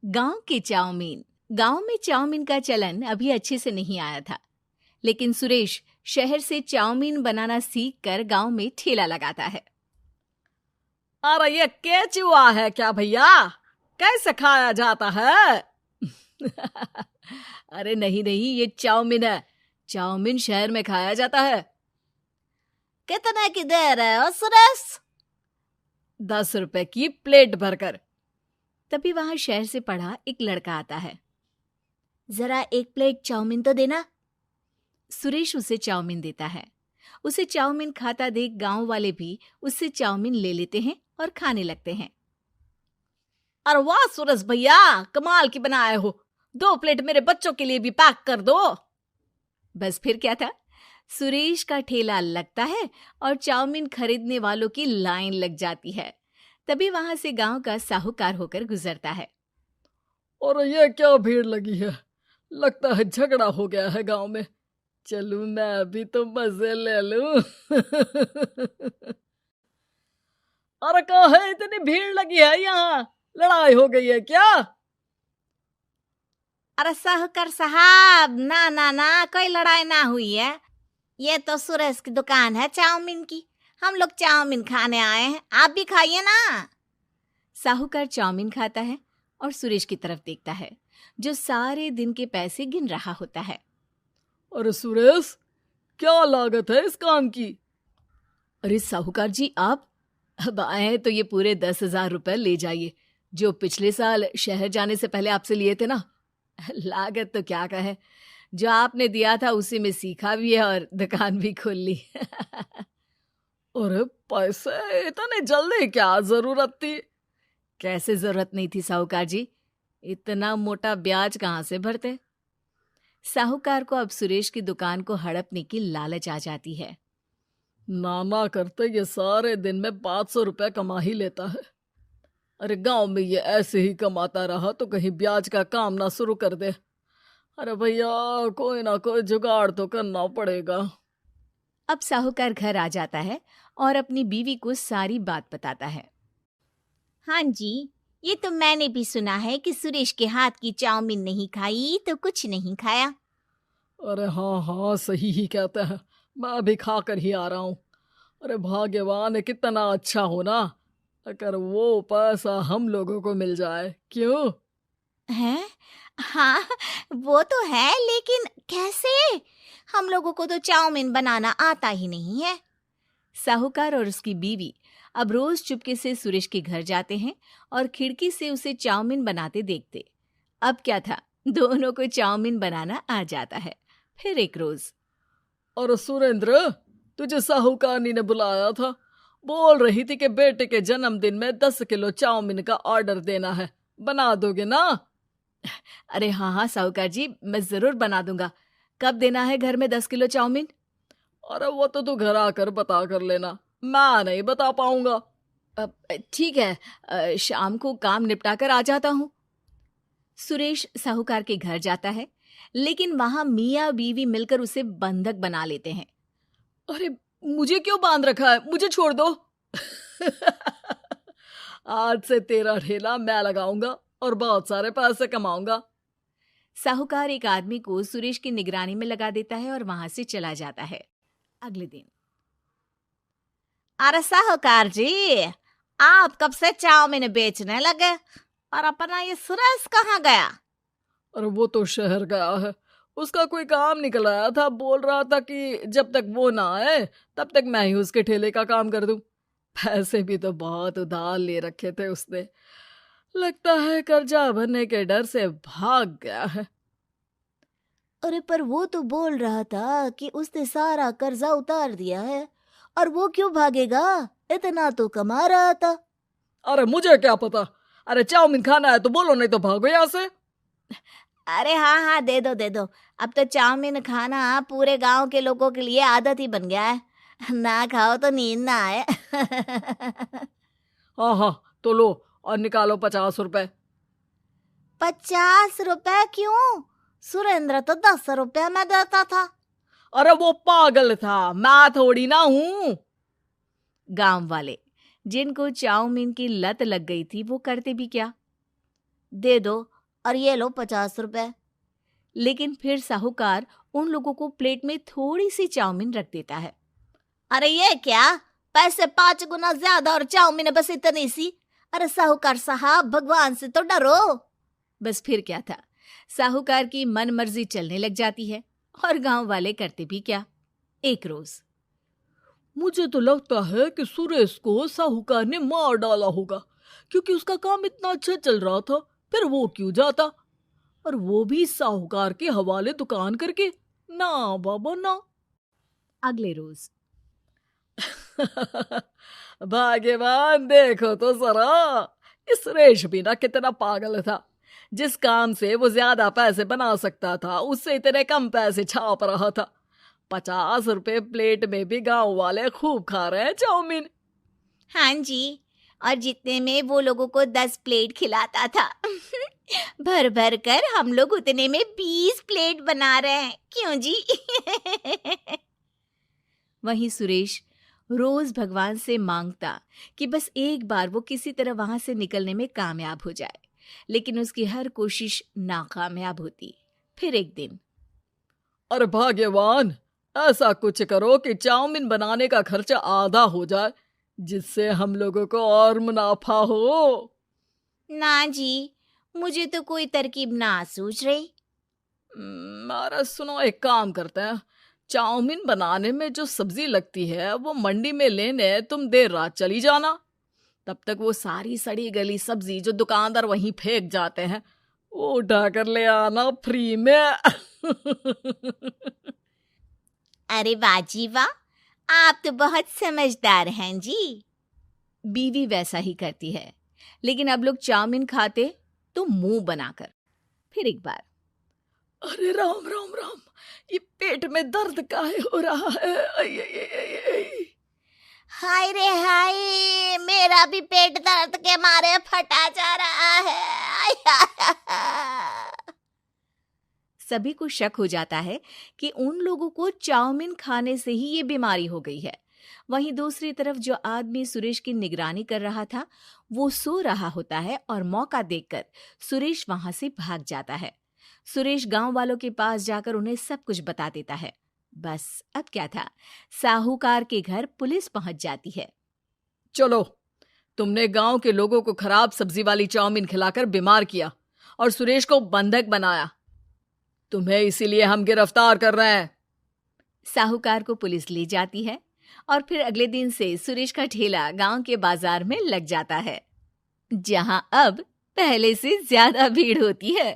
गांव के चाउमीन। गांव में चाउमीन का चलन अभी अच्छे से नहीं आया था, लेकिन सुरेश शहर से चाउमीन बनाना सीख कर गांव में ठेला लगाता है। अरे ये केचुआ है क्या भैया? कैसे खाया जाता है? अरे नहीं नहीं, ये चाउमीन है। चाउमीन शहर में खाया जाता है। कितने की दे रहे हो सुरेश? 10 रुपए की प्लेट भरकर। तभी वहां शहर से पढ़ा एक लड़का आता है। जरा एक प्लेट चाउमीन तो देना। सुरेश उसे चाउमीन देता है। उसे चाउमीन खाता देख गांव वाले भी उससे चाउमीन ले लेते हैं और खाने लगते हैं। अरे वाह सुरेश भैया, कमाल की बनाए हो। 2 प्लेट मेरे बच्चों के लिए भी पैक कर दो। बस फिर क्या था, सुरेश का ठेला लगता है और चाउमीन खरीदने वालों की लाइन लग जाती है। तभी वहां से गांव का साहूकार होकर गुजरता है। और ये क्या भीड़ लगी है? लगता है झगड़ा हो गया है गांव में। चलूं मैं अभी तो मजे ले लूं। अरे कहाँ है, इतनी भीड़ लगी है यहाँ? लड़ाई हो गई है क्या? अरे साहूकार साहब, ना ना ना, कोई लड़ाई ना हुई है। ये तो सुरेश की दुकान है चाउमीन की। हम लोग चाउमीन खाने आए हैं, आप भी खाइए ना। साहूकार चाउमीन खाता है और सुरेश की तरफ देखता है, जो सारे दिन के पैसे गिन रहा होता है। अरे सुरेश, क्या लागत है इस काम की? अरे साहूकार जी, आप अब आए हैं तो ये पूरे 10,000 रुपए ले जाइए, जो पिछले साल शहर जाने से पहले आपसे लिए थे ना। लागत तो क्या कहे, जो आपने दिया था उसी में सीखा भी है और दुकान भी खोल ली। अरे पैसे इतने जल्दी क्या जरूरत थी? कैसे जरूरत नहीं थी साहूकार जी, इतना मोटा ब्याज कहाँ से भरते। साहूकार को अब सुरेश की दुकान को हड़पने की लालच आ जाती है। नाना करते ये सारे दिन में 500 रुपए कमा ही लेता है। अरे गांव में ये ऐसे ही कमाता रहा तो कहीं ब्याज का काम ना शुरू कर दे। अरे भैया, कोई ना कोई जुगाड़ तो करना पड़ेगा। अब साहूकार घर आ जाता है और अपनी बीवी को सारी बात बताता है। हाँ जी, ये तो मैंने भी सुना है कि सुरेश के हाथ की चाउमीन नहीं खाई तो कुछ नहीं खाया। अरे हाँ हाँ, सही ही कहते हैं। मैं भी खा कर ही आ रहा हूँ। अरे भाग्यवान है, कितना अच्छा हो ना अगर वो पैसा हम लोगों को मिल जाए। क्यों? हैं? हाँ, वो तो है, लेकिन कैसे? हम लोगों को तो चाउमीन बनाना आता ही नहीं है। साहूकार और उसकी बीवी अब रोज चुपके से सुरेश के घर जाते हैं और खिड़की से उसे चाउमीन बनाते देखते। अब क्या था, दोनों को चाउमीन बनाना आ जाता है। फिर एक रोज, और सुरेंद्र, तुझे साहूकारनी ने बुलाया था। बोल रही थी कि बेटे के जन्मदिन में 10 किलो चाउमीन का ऑर्डर देना है। बना दोगे ना? अरे हाँ हाँ साहूकार जी, मैं जरूर बना दूंगा। कब देना है घर में 10 किलो चाउमीन? अरे वो तो तू घर आकर बता कर लेना, मैं नहीं बता पाऊंगा। ठीक है, शाम को काम निपटा कर आ जाता हूँ। सुरेश साहूकार के घर जाता है, लेकिन वहां मियाँ बीवी मिलकर उसे बंधक बना लेते हैं। अरे मुझे क्यों बांध रखा है? मुझे छोड़ दो। आज से तेरा ठेला मैं लगाऊंगा और बहुत सारे पैसे कमाऊंगा। साहूकार एक आदमी को सुरेश की निगरानी में लगा देता है और वहां से चला जाता है। अगले दिन, अरे साहूकार जी, आप कब से चाउमीन बेचने लगे और अपना ये सुरेश कहाँ गया? और वो तो शहर गया है। उसका कोई काम निकल आया था। बोल रहा था कि जब तक वो ना आए तब तक मैं ही उसके ठेले का काम कर दूं। पैसे भी तो बहुत उधार ले रखे थे उसने। लगता है कर्जा भरने के डर से भाग गया है। अरे पर वो तो बोल रहा था कि उसने सारा कर्जा उतार दिया है, और वो क्यों भागेगा? इतना तो कमा रहा था। अरे मुझे क्या पता। अरे चाउमीन खाना है तो बोलो, नहीं तो भागो यहाँ से। अरे हाँ हाँ, दे दो दे दो। अब तो चाउमीन खाना पूरे गांव के लोगों के लिए आदत ही बन गया है। ना खाओ तो नींद ना आए। हाँ हाँ, तो लो और निकालो 50 रुपए। 50 रुपए क्यों? सुरेंद्र तो 10 रुपए में देता था। अरे वो पागल था, मैं थोड़ी ना हूँ। गांव वाले, जिनको चाउमीन की लत लग गई थी, वो करते भी क्या? दे दो और ये लो 50 रुपए। लेकिन फिर साहूकार उन लोगों को प्लेट में थोड़ी सी चाउमीन रख देता है। अरे ये क्या, पैसे 5 गुना ज्यादा और चाउमीन बस इतनी सी। अरे साहूकार साहब, भगवान से तो डरो। बस फिर क्या था, साहूकार की मन मर्जी चलने लग जाती है और गांव वाले करते भी क्या। एक रोज मुझे तो लगता है कि सुरेश को साहूकार ने मार डाला होगा, क्योंकि उसका काम इतना अच्छा चल रहा था, फिर वो क्यों जाता, और वो भी साहूकार के हवाले दुकान करके। ना बाबा ना। अगले रोज भाग्यवान, देखो तो जरा, इस सुरेश भी ना कितना पागल था। जिस काम से वो ज्यादा पैसे बना सकता था, उससे इतने कम पैसे छाप रहा था। 50 रुपए प्लेट में भी गांव वाले खूब खा रहे हैं चाउमीन। हाँ जी, और जितने में वो लोगों को 10 प्लेट खिलाता था भर भर कर हम लोग उतने में 20 प्लेट बना रहे हैं। क्यों जी? वहीं सुरेश रोज भगवान से मांगता कि बस एक बार वो किसी तरह वहां से निकलने में कामयाब हो जाए, लेकिन उसकी हर कोशिश नाकामयाब होती। फिर एक दिन, अरे भाग्यवान, ऐसा कुछ करो कि चाउमीन बनाने का खर्चा आधा हो जाए, जिससे हम लोगों को और मुनाफा हो। ना जी, मुझे तो कोई तरकीब ना सूझ रही। अरे सुनो, एक काम करते हैं, चाउमीन बनाने में जो सब्जी लगती है वो मंडी में लेने तुम देर रात चली जाना। तब तक वो सारी सड़ी गली सब्जी जो दुकानदार वहीं फेंक जाते हैं, वो उठा कर ले आना फ्री में। अरे वाह जी वाह, आप तो बहुत समझदार हैं जी। बीवी वैसा ही करती है, लेकिन अब लोग चाउमीन खाते तो मुंह बनाकर। फिर एक बार, अरे राम राम राम, ये पेट में दर्द काहे हो रहा है? आई, आई, आई, आई, आई। हाय रे हाय, मेरा भी पेट दर्द के मारे फटा जा रहा है। सभी को शक हो जाता है कि उन लोगों को चाउमीन खाने से ही ये बीमारी हो गई है। वहीं दूसरी तरफ जो आदमी सुरेश की निगरानी कर रहा था, वो सो रहा होता है और मौका देखकर सुरेश वहां से भाग जाता है। सुरेश गांव वालों के पास जाकर उन्हें सब कुछ बता देता है। बस अब क्या था, साहूकार के घर पुलिस पहुंच जाती है। चलो, तुमने गांव के लोगों को खराब सब्जी वाली चाउमीन खिलाकर बीमार किया और सुरेश को बंधक बनाया। तुम्हें इसीलिए हम गिरफ्तार कर रहे हैं। साहूकार को पुलिस ले जाती है और फिर अगले दिन से सुरेश का ठेला गांव के बाजार में लग जाता है, जहां अब पहले से ज्यादा भीड़ होती है।